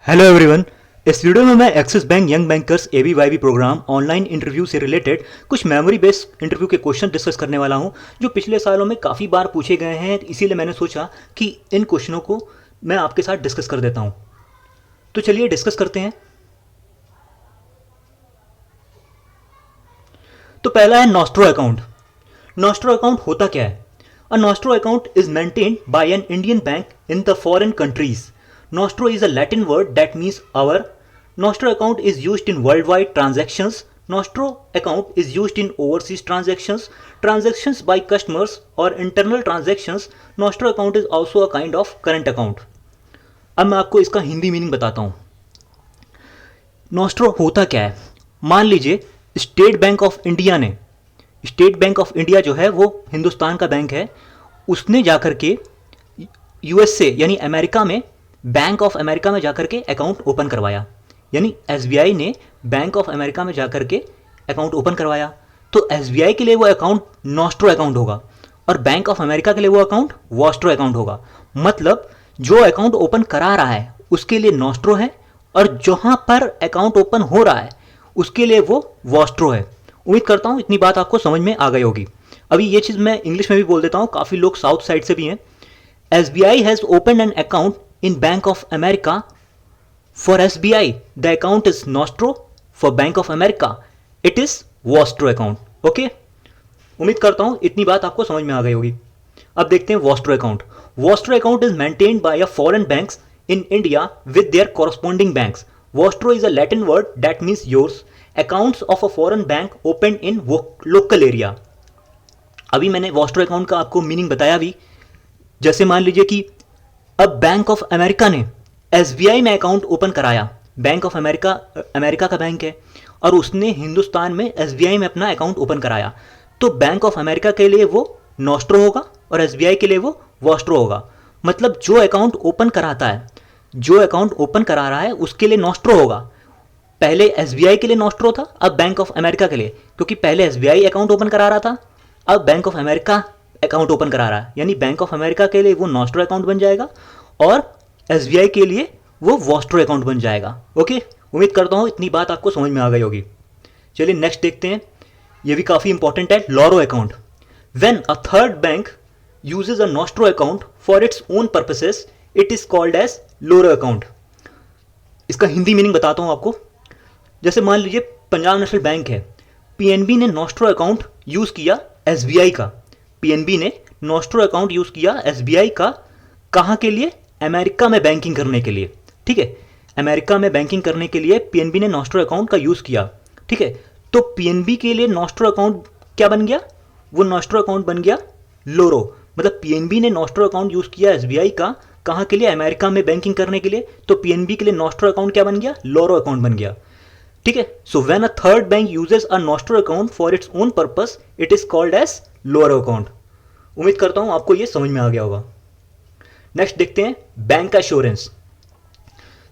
Hello everyone. इस video में मैं Axis bank young bankers ABYB programme online interview से रिलेटेड कुछ मेमोरी बेस्ड इंटरव्यू के क्वेश्चन डिस्कस करने वाला हूं जो पिछले सालों में काफ़ी बार पूछे गए हैं। इसीलिए मैंने सोचा कि इन क्वेश्चनों को मैं आपके साथ डिस्कस कर देता हूं। तो चलिए डिस्कस करते हैं। तो पहला है नॉस्ट्रो अकाउंट। नॉस्ट्रो अकाउंट होता क्या है? A nostro account is maintained by an Indian bank in the foreign countries. Nostro is a Latin word that means our. Nostro account is used in worldwide transactions. Nostro account is used in overseas transactions, transactions by customers or internal transactions. Nostro account is also a kind of current account. अब मैं आपको इसका Hindi meaning बताता हूँ। Nostro होता क्या है? मान लीजिए स्टेट बैंक ऑफ इंडिया ने, स्टेट बैंक ऑफ इंडिया जो है वो हिंदुस्तान का बैंक है, उसने जाकर के यूएसए यानी अमेरिका में बैंक ऑफ अमेरिका में जाकर के अकाउंट ओपन करवाया। यानी एसबीआई ने बैंक ऑफ अमेरिका में जाकर के अकाउंट ओपन करवाया, तो एसबीआई के लिए वो अकाउंट नॉस्ट्रो अकाउंट होगा और बैंक ऑफ अमेरिका के लिए वो अकाउंट वॉस्ट्रो अकाउंट होगा। मतलब जो अकाउंट ओपन करा रहा है उसके लिए नॉस्ट्रो है और जहां पर अकाउंट ओपन हो रहा है उसके लिए वो वॉस्ट्रो है। उम्मीद करता हूं इतनी बात आपको समझ में आ गई होगी। अभी ये चीज़ मैं इंग्लिश में भी बोल देता हूँ, काफ़ी लोग साउथ साइड से भी हैं। SBI has open an account in Bank of America. For SBI, the account is Nostro. For Bank of America, it is Vostro account. Okay? उम्मीद करता हूँ इतनी बात आपको समझ में आ गई होगी। अब देखते हैं Vostro account. Vostro account is maintained by a foreign banks in India with their corresponding banks. Vostro is a Latin word that means yours. Accounts of a foreign bank opened in local area. अभी मैंने Vostro account का आपको meaning बताया भी। जैसे मान लीजिए कि अब बैंक ऑफ अमेरिका ने एसबीआई में अकाउंट ओपन कराया। बैंक ऑफ अमेरिका अमेरिका का बैंक है और उसने हिंदुस्तान में एसबीआई में अपना अकाउंट ओपन कराया, तो बैंक ऑफ अमेरिका के लिए वो नॉस्ट्रो होगा और एसबीआई के लिए वो वॉस्ट्रो होगा। मतलब जो अकाउंट ओपन कराता है, जो अकाउंट ओपन करा रहा है उसके लिए नॉस्ट्रो होगा। पहले एसबीआई के लिए नॉस्ट्रो था, अब बैंक ऑफ अमेरिका के लिए, क्योंकि पहले एसबीआई अकाउंट ओपन करा रहा था, अब bank of America account open करा रहा है। यानी बैंक ऑफ अमेरिका के लिए वो नॉस्ट्रो अकाउंट बन जाएगा और एसबीआई के लिए वो वॉस्ट्रो अकाउंट बन जाएगा। ओके, उम्मीद करता हूँ इतनी बात आपको समझ में आ गई होगी। चलिए नेक्स्ट देखते हैं, ये भी काफ़ी इंपॉर्टेंट है, loro account. When a third bank uses a nostro account for its own purposes it is called as loro account. इसका हिंदी मीनिंग बताता हूँ आपको। जैसे मान लीजिए पंजाब नेशनल बैंक है, पीएनबी ने नॉस्ट्रो अकाउंट यूज़ किया एसबीआई का। पीएनबी ने नॉस्ट्रो अकाउंट यूज़ किया एसबीआई का, कहाँ के लिए? अमेरिका में बैंकिंग करने के लिए। ठीक है, अमेरिका में बैंकिंग करने के लिए पीएनबी ने नॉस्ट्रो अकाउंट का यूज़ किया। ठीक है, तो पीएनबी के लिए नॉस्ट्रो अकाउंट क्या बन गया? वो नॉस्ट्रो अकाउंट बन गया लोरो। मतलब पीएनबी ने नॉस्ट्रो अकाउंट यूज़ किया एसबीआई का, कहाँ के लिए? अमेरिका में बैंकिंग करने के लिए, तो पीएनबी के लिए नॉस्ट्रो अकाउंट क्या बन गया? लोरो अकाउंट बन गया। ठीक है, so when a third bank uses a nostro account for its own purpose it is called as loro account. उम्मीद करता हूं आपको ये समझ में आ गया होगा। नेक्स्ट देखते हैं bank assurance.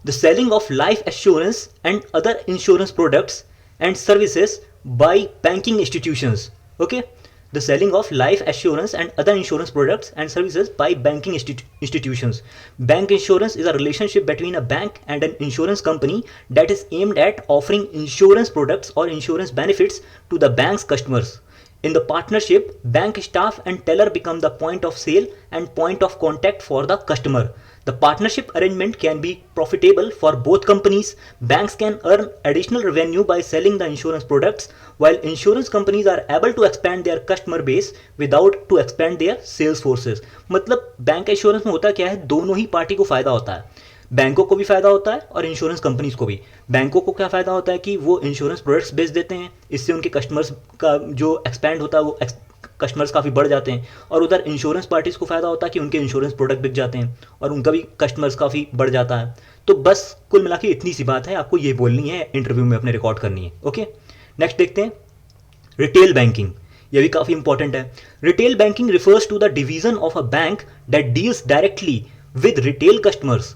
The selling of life assurance and other insurance products and services by banking institutions. Okay, the selling of life assurance and other insurance products and services by banking institutions. Bank insurance is a relationship between a bank and an insurance company that is aimed at offering insurance products or insurance benefits to the bank's customers. In the partnership, bank staff and teller become the point of sale and point of contact for the customer. The partnership arrangement can be profitable for both companies. Banks can earn additional revenue by selling the insurance products, while insurance companies are able to expand their customer base without to expand their sales forces. मतलब bank insurance में होता क्या है, दोनों ही party को फायदा होता है। बैंकों को भी फायदा होता है और इंश्योरेंस कंपनीज को भी। बैंकों को क्या फायदा होता है कि वो इंश्योरेंस प्रोडक्ट्स बेच देते हैं, इससे उनके कस्टमर्स का जो एक्सपैंड होता है वो कस्टमर्स काफ़ी बढ़ जाते हैं, और उधर इंश्योरेंस पार्टीज़ को फायदा होता है कि उनके इंश्योरेंस प्रोडक्ट बिक जाते हैं और उनका भी कस्टमर्स काफ़ी बढ़ जाता है। तो बस कुल मिला के इतनी सी बात है, आपको ये बोलनी है, इंटरव्यू में अपने रिकॉर्ड करनी है। ओके, नेक्स्ट देखते हैं रिटेल बैंकिंग। ये भी काफ़ी इंपॉर्टेंट है। Retail banking refers to the division of a bank that deals directly with retail customers.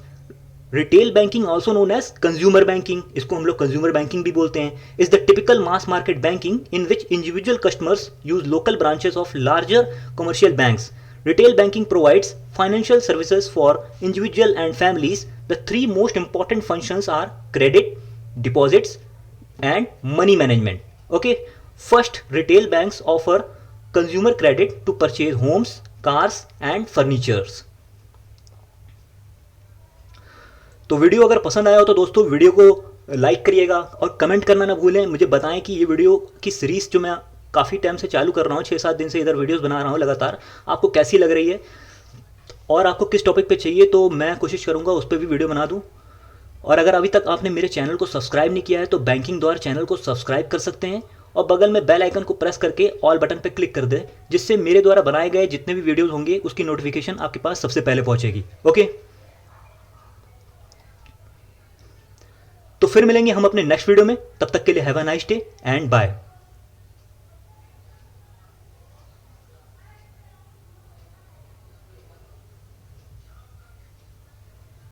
Retail banking also known as consumer banking, इसको हम लोग कंज्यूमर बैंकिंग भी बोलते हैं, is the typical mass market banking in which individual customers use local branches of larger commercial banks. Retail banking provides financial services for individual and families the three most important functions are credit, deposits and money management. Okay, first, retail banks offer consumer credit to purchase homes, cars and furnitures. तो video अगर पसंद आया हो तो दोस्तों video को like करिएगा और कमेंट करना ना भूलें। मुझे बताएं कि ये वीडियो की सीरीज़ जो मैं काफ़ी टाइम से चालू कर रहा हूँ, 6-7 दिन से इधर वीडियोस बना रहा हूँ लगातार, आपको कैसी लग रही है और आपको किस टॉपिक पे चाहिए, तो मैं कोशिश करूँगा उस पर भी वीडियो बना दूँ। और अगर अभी तक आपने मेरे चैनल को सब्सक्राइब नहीं किया है तो बैंकिंग द्वारा चैनल को सब्सक्राइब कर सकते हैं और बगल में बेल आइकन को प्रेस करके ऑल बटन पर क्लिक कर दें, जिससे मेरे द्वारा बनाए गए जितने भी वीडियोस होंगे उसकी नोटिफिकेशन आपके पास सबसे पहले पहुंचेगी। ओके, तो फिर मिलेंगे हम अपने नेक्स्ट वीडियो में। तब तक के लिए have a nice day and bye.